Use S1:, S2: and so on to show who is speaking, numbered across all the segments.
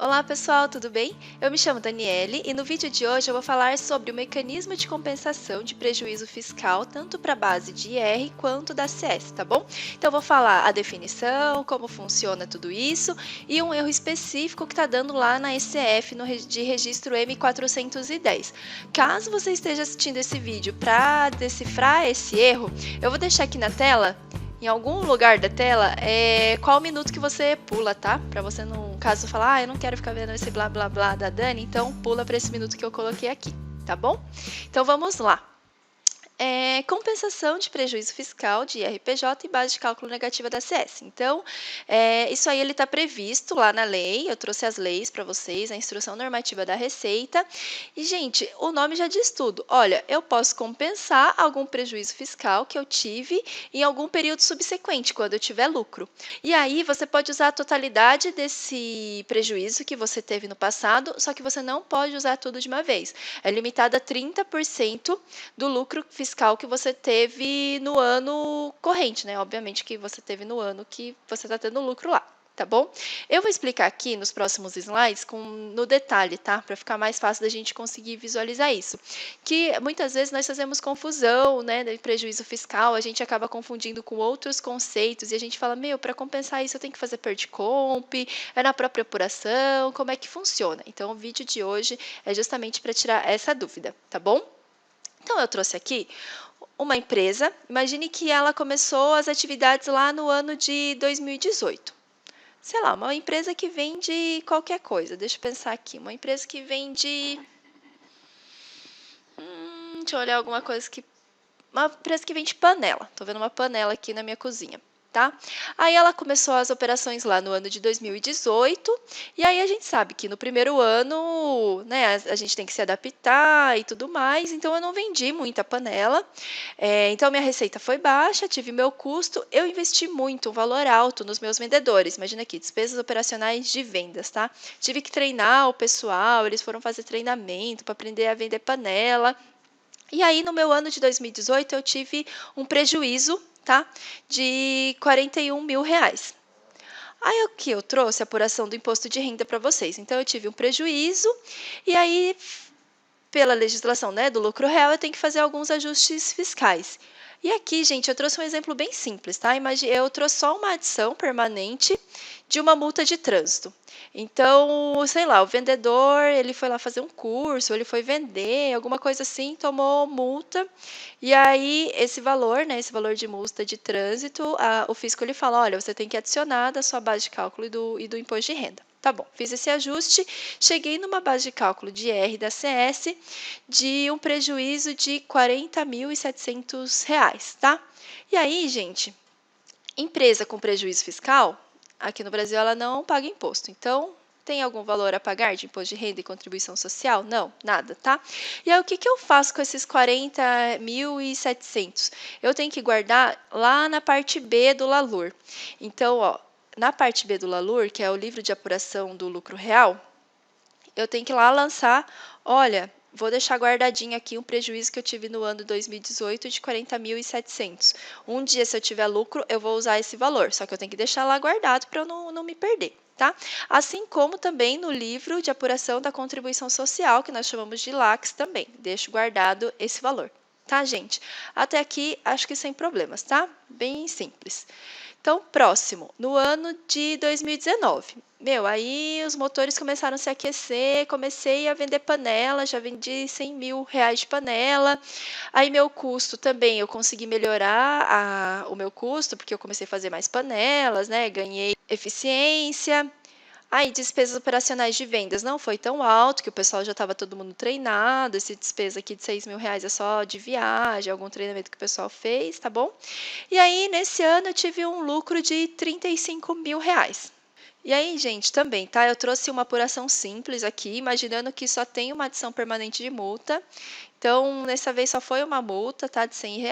S1: Olá pessoal, tudo bem? Eu me chamo Daniele e no vídeo de hoje eu vou falar sobre o mecanismo de compensação de prejuízo fiscal tanto para a base de IR quanto da CS, tá bom? Então eu vou falar a definição, como funciona tudo isso e um erro específico que está dando lá na ECF de registro M410. Caso você esteja assistindo esse vídeo para decifrar esse erro, eu vou deixar aqui na tela em algum lugar da tela, qual minuto que você pula, tá? Para você, no caso, falar, eu não quero ficar vendo esse blá blá blá da Dani, então pula para esse minuto que eu coloquei aqui, tá bom? Então vamos lá. Compensação de prejuízo fiscal de IRPJ e base de cálculo negativa da CS. Então, isso aí ele está previsto lá na lei, eu trouxe as leis para vocês, a instrução normativa da Receita. E, gente, o nome já diz tudo. Olha, eu posso compensar algum prejuízo fiscal que eu tive em algum período subsequente, quando eu tiver lucro. E aí, você pode usar a totalidade desse prejuízo que você teve no passado, só que você não pode usar tudo de uma vez. É limitado a 30% do lucro fiscal que você teve no ano corrente, né? Obviamente que você teve no ano que você está tendo lucro lá, tá bom? Eu vou explicar aqui nos próximos slides no detalhe, tá? Para ficar mais fácil da gente conseguir visualizar isso. Que muitas vezes nós fazemos confusão, né? De prejuízo fiscal, a gente acaba confundindo com outros conceitos e a gente fala, meu, para compensar isso eu tenho que fazer perticomp, é na própria apuração, como é que funciona? Então o vídeo de hoje é justamente para tirar essa dúvida, tá bom? Então, eu trouxe aqui uma empresa. Imagine que ela começou as atividades lá no ano de 2018. Sei lá, uma empresa que vende qualquer coisa. Deixa eu pensar aqui. Uma empresa que vende. Deixa eu olhar alguma coisa que. Uma empresa que vende panela. Estou vendo uma panela aqui na minha cozinha. Tá? Aí ela começou as operações lá no ano de 2018, e aí a gente sabe que no primeiro ano, né, a gente tem que se adaptar e tudo mais, então eu não vendi muita panela, então minha receita foi baixa, tive meu custo, eu investi muito, um valor alto nos meus vendedores, imagina aqui, despesas operacionais de vendas, tá? Tive que treinar o pessoal, eles foram fazer treinamento para aprender a vender panela, e aí no meu ano de 2018 eu tive um prejuízo, tá? De R$ 41.000. Aí o que eu trouxe a apuração do imposto de renda para vocês. Então eu tive um prejuízo e aí pela legislação, né, do lucro real, eu tenho que fazer alguns ajustes fiscais. E aqui, gente, eu trouxe um exemplo bem simples, tá? Eu trouxe só uma adição permanente de uma multa de trânsito. Então, sei lá, o vendedor, ele foi lá fazer um curso, ele foi vender, alguma coisa assim, tomou multa. E aí, esse valor, né, esse valor de multa de trânsito, o fisco ele fala, olha, você tem que adicionar da sua base de cálculo e do imposto de renda. Tá bom, fiz esse ajuste, cheguei numa base de cálculo de R da CS de um prejuízo de R$ 40.700, tá? E aí, gente, empresa com prejuízo fiscal, aqui no Brasil ela não paga imposto. Então, tem algum valor a pagar de imposto de renda e contribuição social? Não, nada, tá? E aí, o que eu faço com esses 40.700? Eu tenho que guardar lá na parte B do LALUR. Então, ó, na parte B do LALUR, que é o livro de apuração do lucro real, eu tenho que ir lá lançar, olha, vou deixar guardadinho aqui um prejuízo que eu tive no ano 2018 de 40.700. Um dia, se eu tiver lucro, eu vou usar esse valor, só que eu tenho que deixar lá guardado para eu não me perder. Tá? Assim como também no livro de apuração da contribuição social, que nós chamamos de LACS também, deixo guardado esse valor. Tá, gente? Até aqui, acho que sem problemas, tá? Bem simples. Então, próximo, no ano de 2019. Meu, aí os motores começaram a se aquecer, comecei a vender panela, já vendi R$ 100.000 de panela. Aí meu custo também, eu consegui melhorar o meu custo, porque eu comecei a fazer mais panelas, né? Ganhei eficiência. Aí, despesas operacionais de vendas não foi tão alto, que o pessoal já estava todo mundo treinado. Essa despesa aqui de R$ 6.000 é só de viagem, algum treinamento que o pessoal fez, tá bom? E aí, nesse ano, eu tive um lucro de R$ 35.000. E aí, gente, também, tá? Eu trouxe uma apuração simples aqui, imaginando que só tem uma adição permanente de multa. Então, dessa vez só foi uma multa, tá? De R$ 100.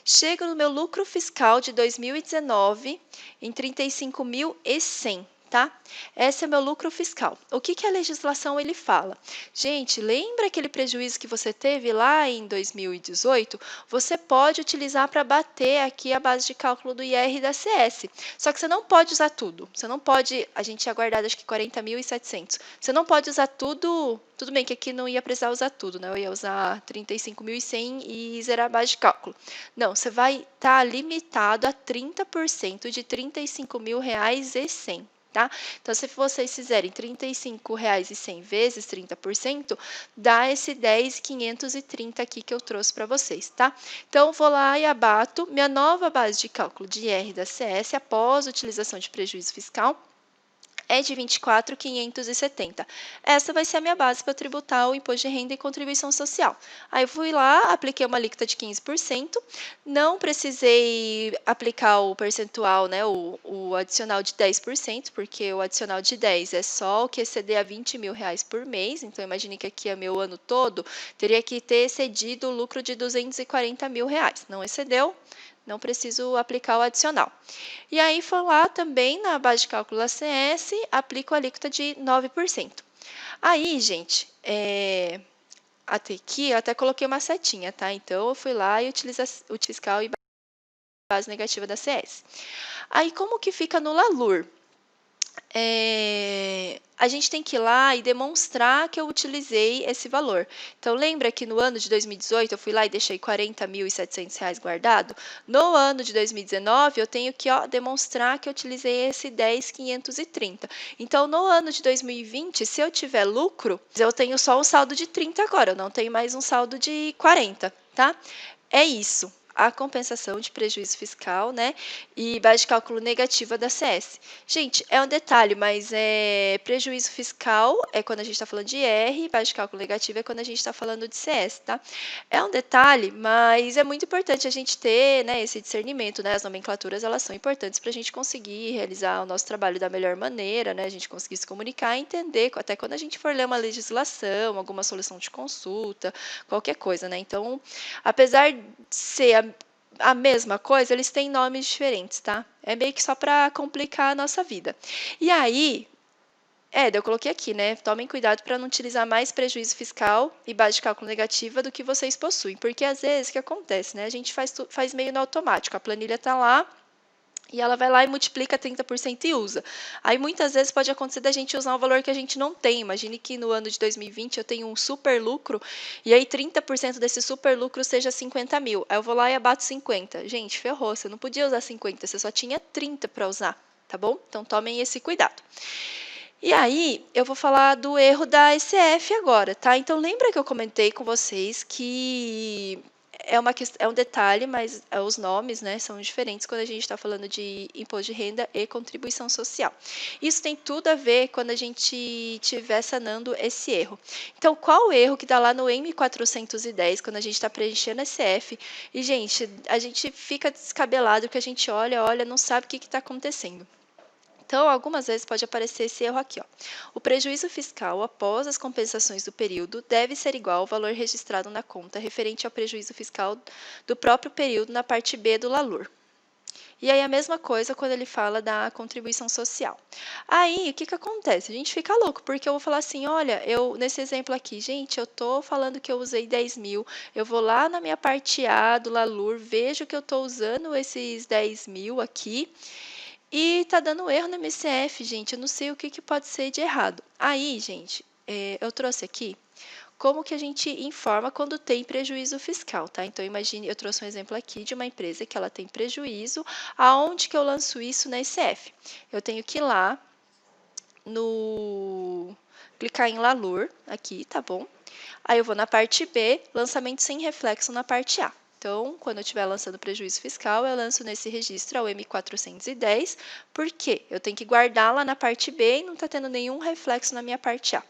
S1: Chego no meu lucro fiscal de 2019 em 35.100. tá? Esse é meu lucro fiscal. O que que a legislação ele fala? Gente, lembra aquele prejuízo que você teve lá em 2018? Você pode utilizar para bater aqui a base de cálculo do IR e da CS. Só que você não pode usar tudo. Você não pode, a gente tinha guardado acho que 40.700. Você não pode usar tudo. Tudo bem que aqui não ia precisar usar tudo, né? Eu ia usar 35.100 e zerar a base de cálculo. Não, você vai estar limitado a 30% de R$ 35.100. Tá? Então, se vocês fizerem R$ 35.100 vezes 30%, dá esse 10.530 aqui que eu trouxe para vocês, tá? Então, vou lá e abato minha nova base de cálculo de IR da CS após a utilização de prejuízo fiscal. É de 24.570. Essa vai ser a minha base para tributar o imposto de renda e contribuição social. Aí fui lá, apliquei uma alíquota de 15%, não precisei aplicar o percentual, né, o adicional de 10%, porque o adicional de 10 é só o que exceder a R$ 20.000 por mês, então imagine que aqui é meu ano todo, teria que ter excedido o lucro de R$ 240.000. Não excedeu, não preciso aplicar o adicional. E aí, for lá também na base de cálculo da CS, aplico a alíquota de 9%. Aí, gente, até aqui eu até coloquei uma setinha, tá? Então, eu fui lá e utilizei o fiscal e base negativa da CS. Aí, como que fica no LALUR? A gente tem que ir lá e demonstrar que eu utilizei esse valor. Então, lembra que no ano de 2018 eu fui lá e deixei R$ 40.700 guardado? No ano de 2019, eu tenho que demonstrar que eu utilizei esse 10.530. Então, no ano de 2020, se eu tiver lucro, eu tenho só um saldo de 30 agora, eu não tenho mais um saldo de 40, tá? É isso. A compensação de prejuízo fiscal, né? E base de cálculo negativa da CS. Gente, é um detalhe, mas prejuízo fiscal é quando a gente está falando de IR, base de cálculo negativa é quando a gente está falando de CS, tá? É um detalhe, mas é muito importante a gente ter, né, esse discernimento, né? As nomenclaturas, elas são importantes para a gente conseguir realizar o nosso trabalho da melhor maneira, né? A gente conseguir se comunicar e entender, até quando a gente for ler uma legislação, alguma solução de consulta, qualquer coisa, né? Então, apesar de ser a mesma coisa, eles têm nomes diferentes, tá? É meio que só para complicar a nossa vida. E aí, eu coloquei aqui, né? Tomem cuidado para não utilizar mais prejuízo fiscal e base de cálculo negativa do que vocês possuem, porque às vezes o que acontece, né? A gente faz meio no automático, a planilha está lá, e ela vai lá e multiplica 30% e usa. Aí muitas vezes pode acontecer da gente usar um valor que a gente não tem. Imagine que no ano de 2020 eu tenho um super lucro e aí 30% desse super lucro seja 50 mil. Aí eu vou lá e abato 50. Gente, ferrou, você não podia usar 50, você só tinha 30 para usar, tá bom? Então tomem esse cuidado. E aí, eu vou falar do erro da SF agora, tá? Então, lembra que eu comentei com vocês que é um detalhe, mas os nomes, né, são diferentes quando a gente está falando de imposto de renda e contribuição social. Isso tem tudo a ver quando a gente estiver sanando esse erro. Então, qual o erro que está lá no M410, quando a gente está preenchendo SF? E, gente, a gente fica descabelado, que a gente olha, não sabe o que está acontecendo. Então, algumas vezes pode aparecer esse erro aqui. O prejuízo fiscal após as compensações do período deve ser igual ao valor registrado na conta referente ao prejuízo fiscal do próprio período na parte B do LALUR. E aí a mesma coisa quando ele fala da contribuição social. Aí, o que que acontece? A gente fica louco, porque eu vou falar assim, olha, nesse exemplo aqui, gente, eu estou falando que eu usei 10 mil, eu vou lá na minha parte A do LALUR, vejo que eu estou usando esses 10 mil aqui, e tá dando erro no MCF, gente. Eu não sei o que pode ser de errado. Aí, gente, eu trouxe aqui como que a gente informa quando tem prejuízo fiscal, tá? Então, imagine, eu trouxe um exemplo aqui de uma empresa que ela tem prejuízo. Aonde que eu lanço isso na SF? Eu tenho que ir lá clicar em LALUR, aqui, tá bom? Aí eu vou na parte B, lançamento sem reflexo na parte A. Então, quando eu estiver lançando prejuízo fiscal, eu lanço nesse registro ao M410, porque eu tenho que guardar lá na parte B e não está tendo nenhum reflexo na minha parte A.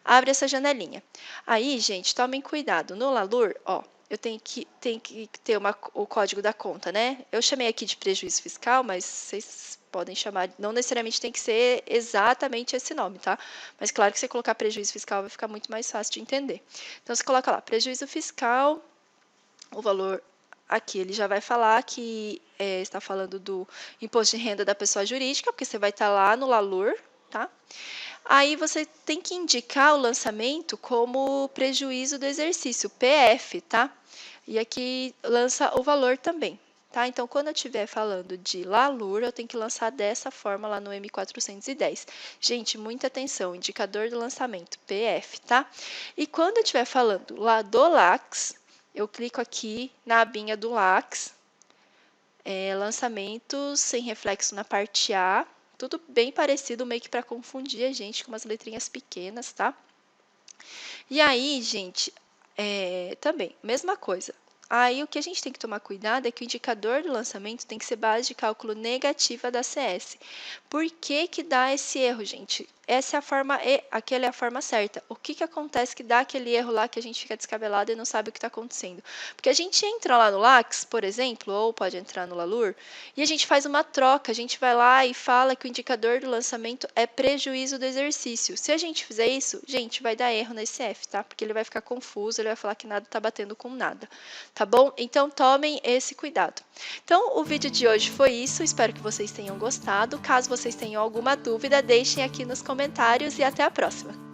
S1: Abre essa janelinha. Aí, gente, tomem cuidado. No LALUR, eu tenho que ter o código da conta, né? Eu chamei aqui de prejuízo fiscal, mas vocês podem chamar, não necessariamente tem que ser exatamente esse nome, tá? Mas claro que se colocar prejuízo fiscal vai ficar muito mais fácil de entender. Então, você coloca lá, prejuízo fiscal, o valor aqui, ele já vai falar que está falando do imposto de renda da pessoa jurídica, porque você vai estar lá no LALUR, tá? Aí você tem que indicar o lançamento como prejuízo do exercício, PF, tá? E aqui lança o valor também, tá? Então, quando eu estiver falando de LALUR, eu tenho que lançar dessa forma lá no M410. Gente, muita atenção, indicador do lançamento, PF, tá? E quando eu estiver falando lá do LAX, eu clico aqui na abinha do LAX, lançamentos sem reflexo na parte A, tudo bem parecido, meio que para confundir a gente com umas letrinhas pequenas, tá? E aí, gente, também, mesma coisa. Aí o que a gente tem que tomar cuidado é que o indicador do lançamento tem que ser base de cálculo negativa da CS. Por que que dá esse erro, gente? Essa é a forma aquela é a forma certa. O que que acontece que dá aquele erro lá que a gente fica descabelado e não sabe o que está acontecendo? Porque a gente entra lá no Lax, por exemplo, ou pode entrar no Lalur, e a gente faz uma troca, a gente vai lá e fala que o indicador do lançamento é prejuízo do exercício. Se a gente fizer isso, gente, vai dar erro nesse F, tá? Porque ele vai ficar confuso, ele vai falar que nada está batendo com nada, tá bom? Então tomem esse cuidado. Então o vídeo de hoje foi isso, espero que vocês tenham gostado. Caso vocês tenham alguma dúvida, deixem aqui nos comentários e até a próxima!